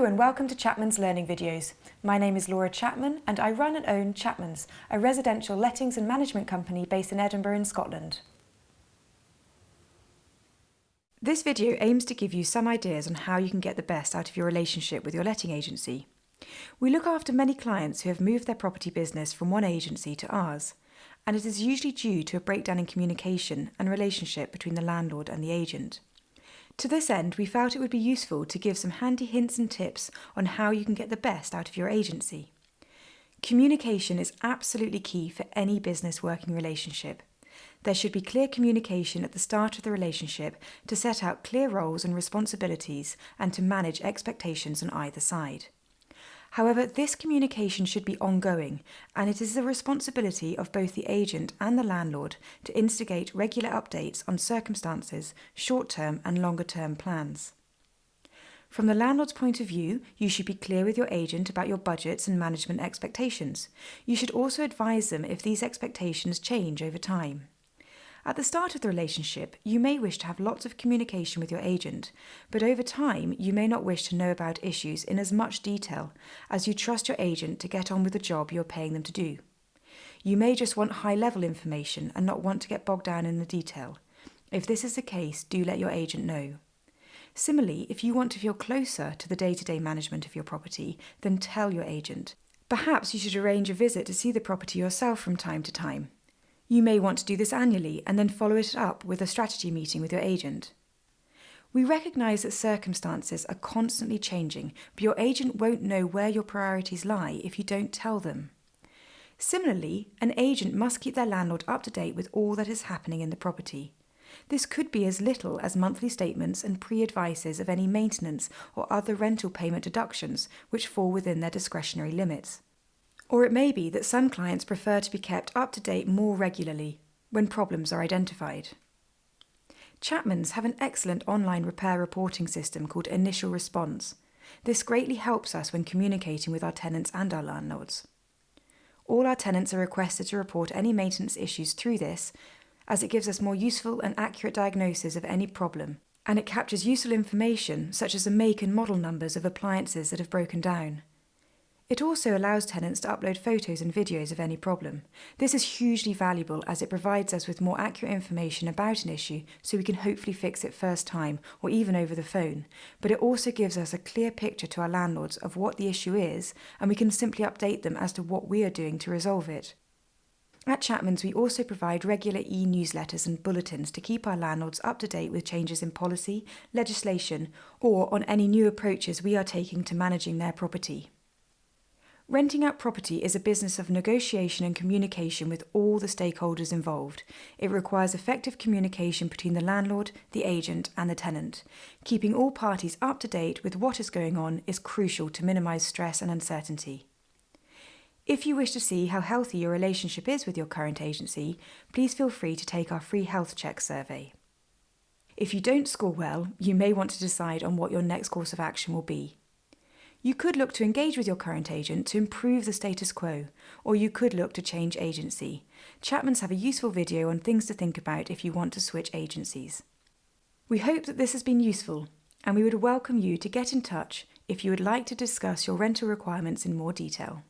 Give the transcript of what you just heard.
Hello and welcome to Chapman's Learning Videos. My name is Laura Chapman and I run and own Chapman's, a residential lettings and management company based in Edinburgh in Scotland. This video aims to give you some ideas on how you can get the best out of your relationship with your letting agency. We look after many clients who have moved their property business from one agency to ours, and it is usually due to a breakdown in communication and relationship between the landlord and the agent. To this end, we felt it would be useful to give some handy hints and tips on how you can get the best out of your agency. Communication is absolutely key for any business working relationship. There should be clear communication at the start of the relationship to set out clear roles and responsibilities and to manage expectations on either side. However, this communication should be ongoing, and it is the responsibility of both the agent and the landlord to instigate regular updates on circumstances, short-term and longer-term plans. From the landlord's point of view, you should be clear with your agent about your budgets and management expectations. You should also advise them if these expectations change over time. At the start of the relationship, you may wish to have lots of communication with your agent, but over time you may not wish to know about issues in as much detail as you trust your agent to get on with the job you're paying them to do. You may just want high-level information and not want to get bogged down in the detail. If this is the case, do let your agent know. Similarly, if you want to feel closer to the day-to-day management of your property, then tell your agent. Perhaps you should arrange a visit to see the property yourself from time to time. You may want to do this annually and then follow it up with a strategy meeting with your agent. We recognise that circumstances are constantly changing, but your agent won't know where your priorities lie if you don't tell them. Similarly, an agent must keep their landlord up to date with all that is happening in the property. This could be as little as monthly statements and pre-advices of any maintenance or other rental payment deductions which fall within their discretionary limits. Or it may be that some clients prefer to be kept up to date more regularly when problems are identified. Chapman's have an excellent online repair reporting system called Initial Response. This greatly helps us when communicating with our tenants and our landlords. All our tenants are requested to report any maintenance issues through this, as it gives us more useful and accurate diagnosis of any problem, and it captures useful information such as the make and model numbers of appliances that have broken down. It also allows tenants to upload photos and videos of any problem. This is hugely valuable as it provides us with more accurate information about an issue so we can hopefully fix it first time or even over the phone, but it also gives us a clear picture to our landlords of what the issue is, and we can simply update them as to what we are doing to resolve it. At Chapman's, we also provide regular e-newsletters and bulletins to keep our landlords up to date with changes in policy, legislation, or on any new approaches we are taking to managing their property. Renting out property is a business of negotiation and communication with all the stakeholders involved. It requires effective communication between the landlord, the agent and the tenant. Keeping all parties up to date with what is going on is crucial to minimise stress and uncertainty. If you wish to see how healthy your relationship is with your current agency, please feel free to take our free health check survey. If you don't score well, you may want to decide on what your next course of action will be. You could look to engage with your current agent to improve the status quo, or you could look to change agency. Chapman's have a useful video on things to think about if you want to switch agencies. We hope that this has been useful, and we would welcome you to get in touch if you would like to discuss your rental requirements in more detail.